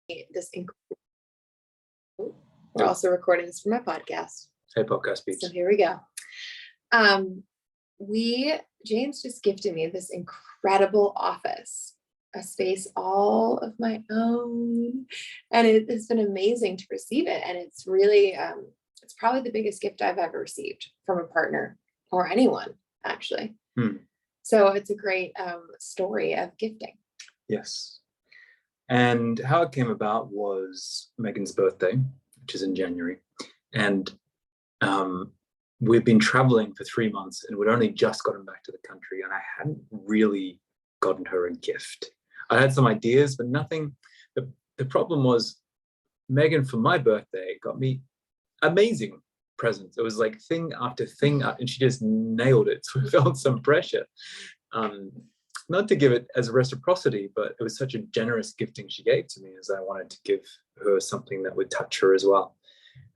this. We're also recording this for my podcast. Hey, podcast peeps. So here we go. James just gifted me this incredible office, a space all of my own, and it has been amazing to receive it. And it's really, it's probably the biggest gift I've ever received from a partner or anyone, actually. So it's a great story of gifting. Yes. And how it came about was Megan's birthday, which is in January. And we've been traveling for 3 months and we'd only just gotten back to the country, and I hadn't really gotten her a gift. I had some ideas, but nothing. The problem was Megan, for my birthday, got me amazing presents. It was like thing after thing, and she just nailed it. So I felt some pressure. Not to give it as reciprocity, but it was such a generous gifting she gave to me, as I wanted to give her something that would touch her as well.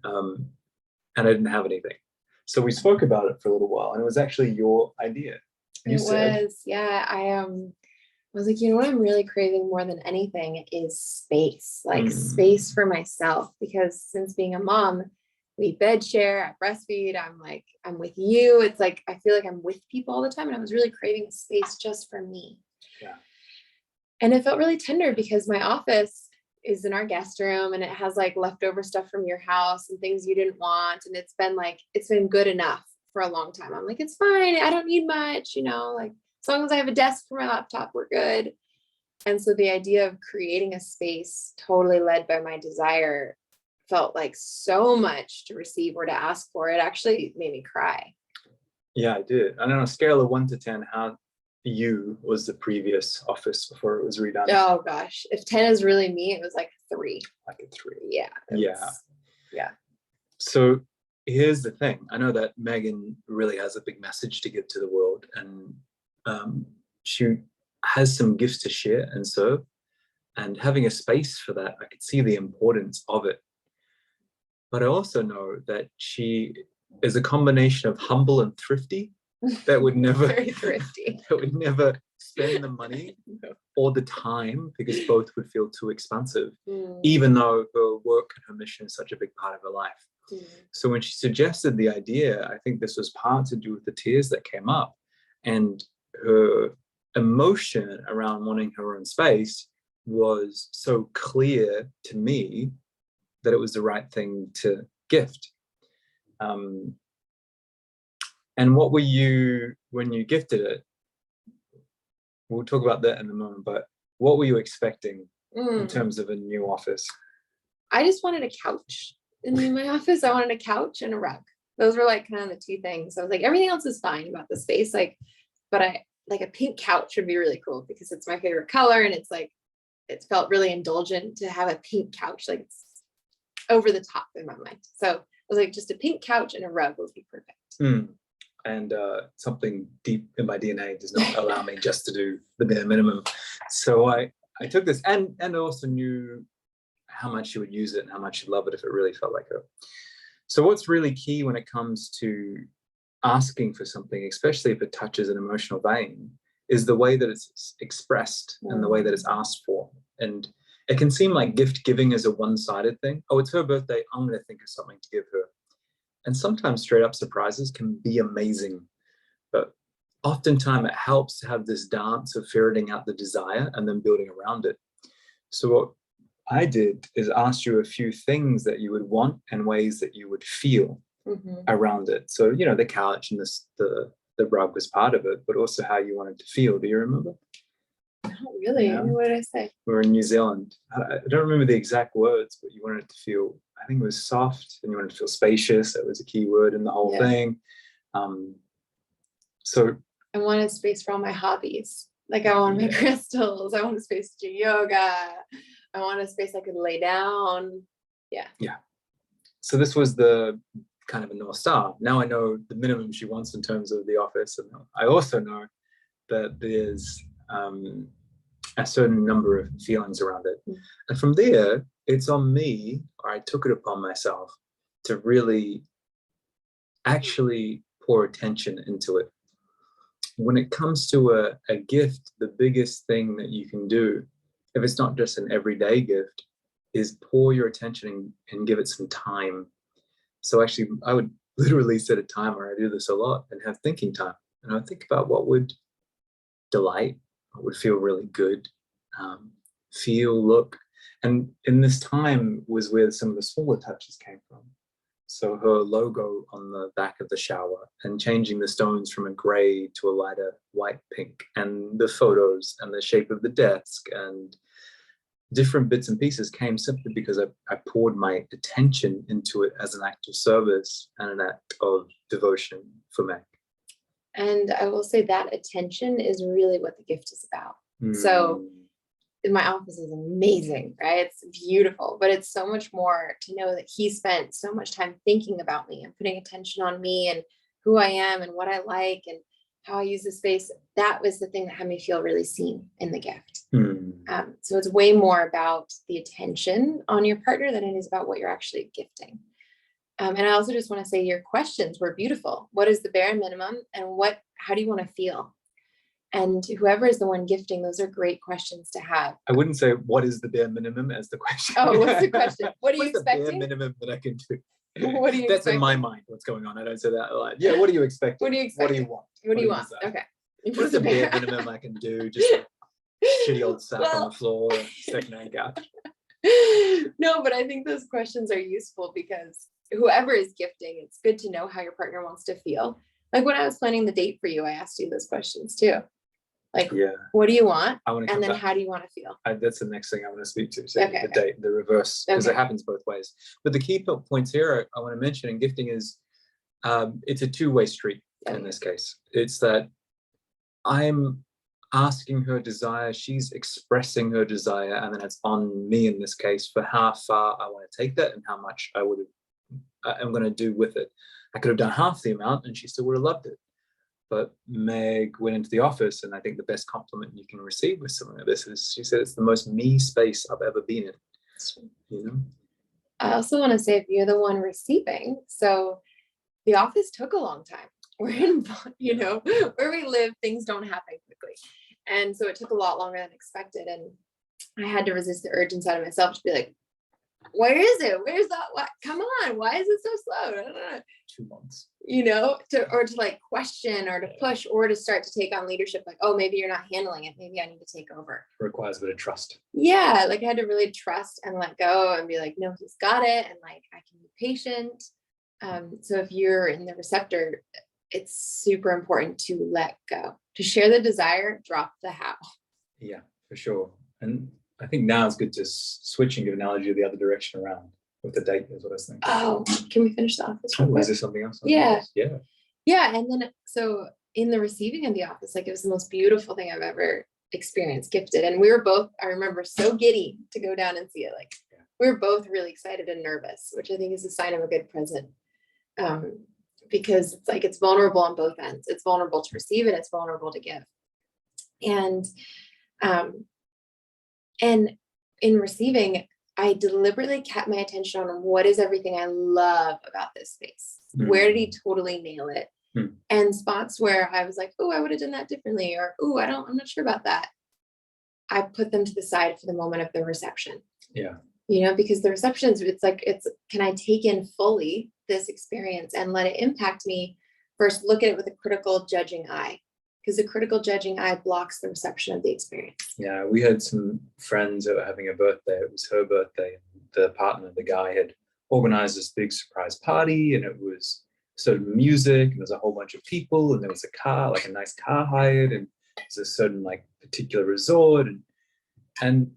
And I didn't have anything. So we spoke about it for a little while, and it was actually your idea. Yeah. I was like, you know what I'm really craving more than anything is space, like space for myself, because since being a mom, we bed share, I breastfeed, I'm with you. It's like, I feel like I'm with people all the time. And I was really craving space just for me. Yeah. And it felt really tender because my office is in our guest room, and it has like leftover stuff from your house and things you didn't want. And it's been good enough for a long time. I'm like, it's fine. I don't need much, like as long as I have a desk for my laptop, we're good. And so the idea of creating a space totally led by my desire felt like so much to receive or to ask for. It actually made me cry. Yeah, I did. And on a scale of 1 to 10, how was the previous office before it was redone? Oh gosh, if 10 is really me, it was like 3. Like a 3. Yeah. So here's the thing. I know that Megan really has a big message to give to the world, and she has some gifts to share and serve, and having a space for that, I could see the importance of it. But I also know that she is a combination of humble and thrifty. That would never very thrifty. That would never spend the money or the time, because both would feel too expensive, even though her work and her mission is such a big part of her life. So when she suggested the idea, I think this was part to do with the tears that came up and her emotion around wanting her own space was so clear to me that it was the right thing to gift. And what were you, when you gifted it, we'll talk about that in a moment, but what were you expecting in terms of a new office? I just wanted a couch in my office. I wanted a couch and a rug. Those were like kind of the 2 things. I was like, everything else is fine about the space. But I like a pink couch would be really cool because it's my favorite color. And it's like, it felt really indulgent to have a pink couch. Like it's over the top in my mind. So I was like, just a pink couch and a rug would be perfect. And something deep in my DNA does not allow me just to do the bare minimum. So I took this and also knew how much she would use it and how much she'd love it if it really felt like her. So what's really key when it comes to asking for something, especially if it touches an emotional vein, is the way that it's expressed and the way that it's asked for. And it can seem like gift giving is a one-sided thing. Oh, it's her birthday, I'm going to think of something to give her. And sometimes straight up surprises can be amazing, but oftentimes it helps to have this dance of ferreting out the desire and then building around it. So what I did is ask you a few things that you would want and ways that you would feel around it. So, the couch and the rug was part of it, but also how you wanted to feel. Do you remember? Not really. Yeah. What did I say? We were in New Zealand. I don't remember the exact words, but you wanted it to feel, I think it was soft, and you wanted to feel spacious. That was a key word in the whole thing. So I wanted space for all my hobbies. Like I wanted my crystals. I wanted space to do yoga. I wanted a space I could lay down. Yeah. So this was the kind of a North Star. Now I know the minimum she wants in terms of the office. And I also know that there's a certain number of feelings around it. And from there, it's on me, or I took it upon myself to really actually pour attention into it. When it comes to a gift, the biggest thing that you can do, if it's not just an everyday gift, is pour your attention and give it some time. So actually, I would literally set a timer. I do this a lot and have thinking time. And I think about what would delight, what would feel really good, feel, look. And in this time was where some of the smaller touches came from. So her logo on the back of the shower and changing the stones from a gray to a lighter white pink, and the photos and the shape of the desk and different bits and pieces came simply because I poured my attention into it as an act of service and an act of devotion for Meg. And I will say that attention is really what the gift is about. So my office is amazing, right? It's beautiful, but it's so much more to know that he spent so much time thinking about me and putting attention on me and who I am and what I like and how I use the space. That was the thing that had me feel really seen in the gift. So it's way more about the attention on your partner than it is about what you're actually gifting. And I also just want to say your questions were beautiful. What is the bare minimum, and how do you want to feel? And whoever is the one gifting, those are great questions to have. I wouldn't say what is the bare minimum as the question. Oh, what's the question? What are you expecting? The bare minimum that I can do. What do you That's expecting? in my mind what's going on. I don't say that a lot. Yeah, what do you expect? What do you expect? What do you want? What do you want? Okay. What's the bare minimum I can do? Just a shitty old sack on the floor, secondhand couch. No, but I think those questions are useful because whoever is gifting, it's good to know how your partner wants to feel. Like when I was planning the date for you, I asked you those questions too. Like, what do you want? And then how do you want to feel? That's the next thing I want to speak to. So the date, the reverse, because it happens both ways. But the key points here I want to mention in gifting is it's a two-way street in this case. It's that I'm asking her desire, she's expressing her desire, and then it's on me in this case for how far I want to take that and how much I'm going to do with it. I could have done half the amount and she still would have loved it. But Meg went into the office, and I think the best compliment you can receive with something like this is she said it's the most me space I've ever been in. You know? I also want to say if you're the one receiving, so the office took a long time. We're in, where we live, things don't happen quickly. And so it took a lot longer than expected. And I had to resist the urge inside of myself to be like, where is it? Where's that? What? Come on. Why is it so slow? 2 months. To like question or to push or to start to take on leadership. Like, oh, maybe you're not handling it. Maybe I need to take over. It requires a bit of trust. Yeah. Like I had to really trust and let go and be like, no, he's got it. And like, I can be patient. So if you're in the receptor, it's super important to let go, to share the desire, drop the how. Yeah, for sure. And I think now it's good to switch and give an analogy the other direction around with the date is what I was thinking. Oh, can we finish the office? Is there something else? Yeah. And then, so in the receiving of the office, like it was the most beautiful thing I've ever experienced, gifted. And we were both, I remember, so giddy to go down and see it. Like we were both really excited and nervous, which I think is a sign of a good present. Because it's like, it's vulnerable on both ends. It's vulnerable to receive and it's vulnerable to give. And in receiving, I deliberately kept my attention on what is everything I love about this space. Where did he totally nail it? And spots where I was like, oh, I would have done that differently. Or, oh, I'm not sure about that. I put them to the side for the moment of the reception. Yeah. Because the receptions, can I take in fully this experience and let it impact me? First, look at it with a critical judging eye, because the critical judging eye blocks the reception of the experience. Yeah, we had some friends that were having a birthday. It was her birthday. The partner, the guy, had organized this big surprise party, and it was certain music, and there's a whole bunch of people, and there was a car, like a nice car hired, and there's a certain like particular resort, and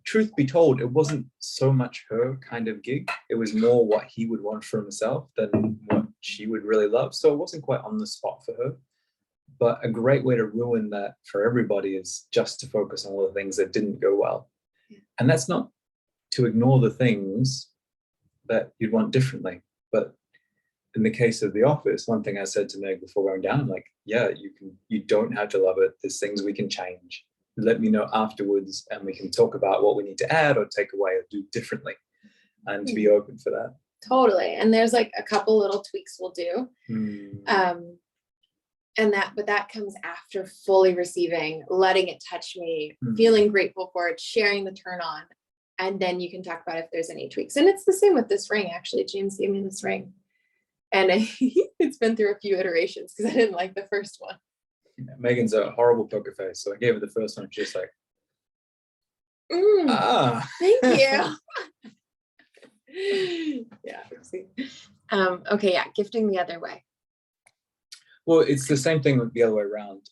truth be told, it wasn't so much her kind of gig. It was more what he would want for himself than what she would really love. So it wasn't quite on the spot for her. But a great way to ruin that for everybody is just to focus on all the things that didn't go well. And that's not to ignore the things that you'd want differently. But in the case of the office, one thing I said to Meg before going down, I'm like, yeah, you don't have to love it. There's things we can change. Let me know afterwards and we can talk about what we need to add or take away or do differently, and to be open for that. Totally. And there's like a couple little tweaks we'll do. but that comes after fully receiving, letting it touch me, Mm. feeling grateful for it, sharing the turn on. And then you can talk about if there's any tweaks. And it's the same with this ring, actually. James gave me this ring. And it's been through a few iterations because I didn't like the first one. Yeah, Megan's a horrible poker face. So I gave her the first one. She's like, Thank you. Yeah. Okay. Yeah. Gifting the other way. Well, it's the same thing with the other way around.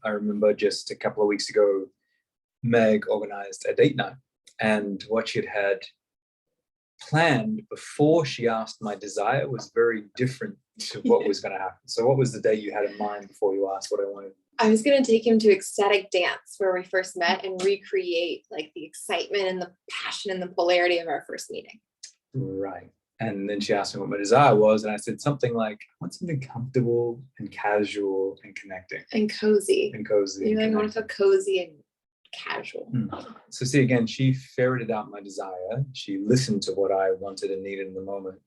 I remember just a couple of weeks ago, Meg organized a date night, and what she'd had planned before she asked my desire was very different to what was going to happen. So what was the date you had in mind before you asked what I wanted? I was going to take him to ecstatic dance where we first met and recreate like the excitement and the passion and the polarity of our first meeting. Right. And then she asked me what my desire was, and I said something like, I want something comfortable and casual and connecting. And cozy. And cozy. You're like, I want to feel cozy and casual. So see, again, she ferreted out my desire. She listened to what I wanted and needed in the moment,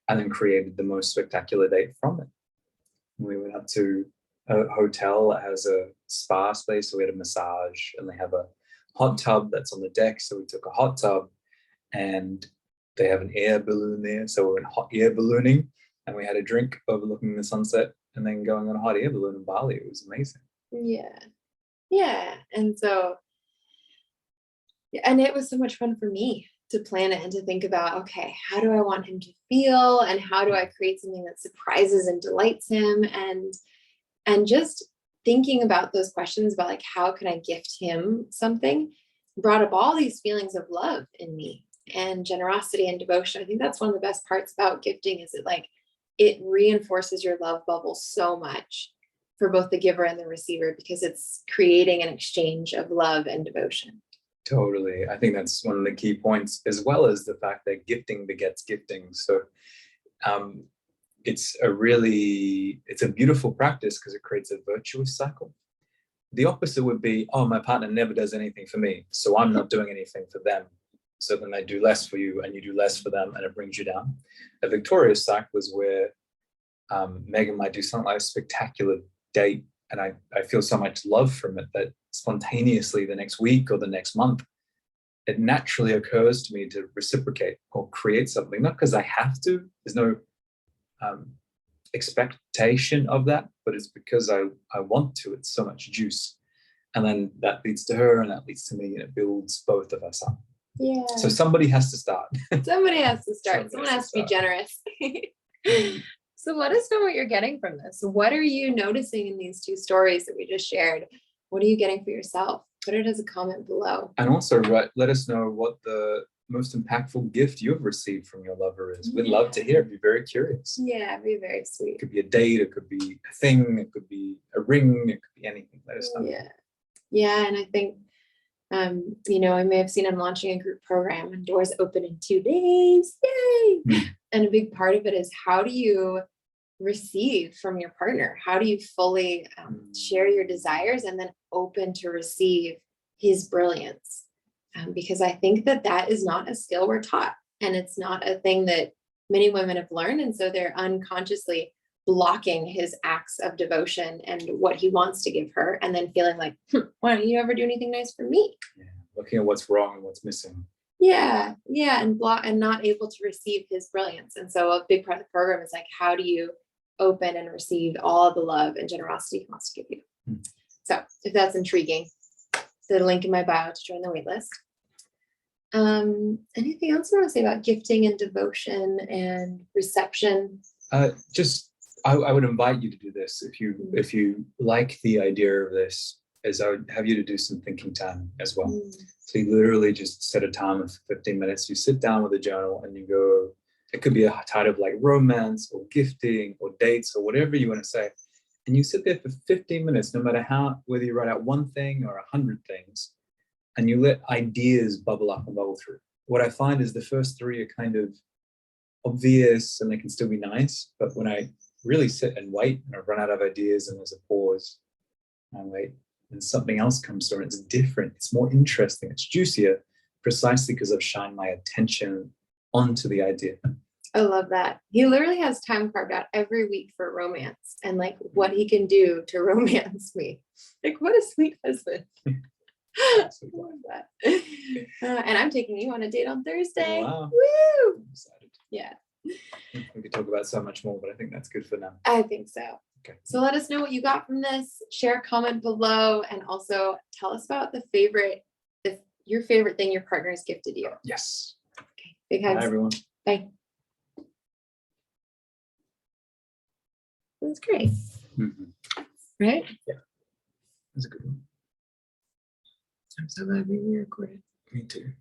and then created the most spectacular date from it. We went up to a hotel that has a spa space, so we had a massage, and they have a hot tub that's on the deck. So we took a hot tub, and they have an air balloon there. So we went hot air ballooning, and we had a drink overlooking the sunset, and then going on a hot air balloon in Bali. It was amazing. Yeah. And so, and it was so much fun for me to plan it and to think about, okay, how do I want him to feel? And how do I create something that surprises and delights him? And just thinking about those questions about like, how can I gift him something brought up all these feelings of love in me and generosity and devotion. I think that's one of the best parts about gifting is it reinforces your love bubble so much for both the giver and the receiver, because it's creating an exchange of love and devotion. Totally. I think that's one of the key points, as well as the fact that gifting begets gifting. So it's a beautiful practice because it creates a virtuous cycle. The opposite would be, oh, my partner never does anything for me, so I'm not doing anything for them. So then they do less for you and you do less for them, and it brings you down. A victorious cycle is where Megan might do something like a spectacular date, and I feel so much love from it that spontaneously the next week or the next month, it naturally occurs to me to reciprocate or create something, not because I have to. There's no expectation of that, but it's because I want to. It's so much juice. And then that leads to her and that leads to me, and it builds both of us up. Yeah. So somebody has to start. Somebody has to start. Someone has to be generous. So let us know what you're getting from this. What are you noticing in these two stories that we just shared? What are you getting for yourself? Put it as a comment below. And also let us know what the most impactful gift you've received from your lover is. We'd love to hear. Be very curious. Yeah, be very sweet. It could be a date, it could be a thing, it could be a ring, it could be anything. Let us know. Yeah, and I think I may have seen I'm launching a group program and doors open in 2 days. Yay! And a big part of it is, how do you receive from your partner? How do you fully share your desires and then open to receive his brilliance? Because I think that is not a skill we're taught, and it's not a thing that many women have learned. And so they're unconsciously blocking his acts of devotion and what he wants to give her, and then feeling like, why don't you ever do anything nice for me? Yeah. Looking at what's wrong and what's missing. Yeah, and not able to receive his brilliance. And so a big part of the program is like, how do you open and receive all of the love and generosity he wants to give you? So if that's intriguing, the link in my bio to join the waitlist. Anything else you want to say about gifting and devotion and reception? I would invite you to do this if you like the idea of this. Is I would have you to do some thinking time as well. So you literally just set a time of 15 minutes. You sit down with a journal and you go, it could be a title like romance or gifting or dates or whatever you want to say. And you sit there for 15 minutes, no matter whether you write out one thing or 100 things, and you let ideas bubble up and bubble through. What I find is the first 3 are kind of obvious and they can still be nice. But when I really sit and wait and I've run out of ideas and there's a pause, and I wait, and something else comes through and it's different, it's more interesting, it's juicier, precisely because I've shined my attention onto the idea. I love that. He literally has time carved out every week for romance and like what he can do to romance me. Like, what a sweet husband. I love that. And I'm taking you on a date on Thursday. Wow. Woo! I'm excited. Yeah, We could talk about so much more, but I think that's good for now. I think so. Okay. So let us know what you got from this. Share a comment below, and also tell us about your favorite thing your partner has gifted you. Yes. Okay, big Bye, hugs. everyone. Bye. That's great, right? That's a good one. I'm so glad we recorded. Me too.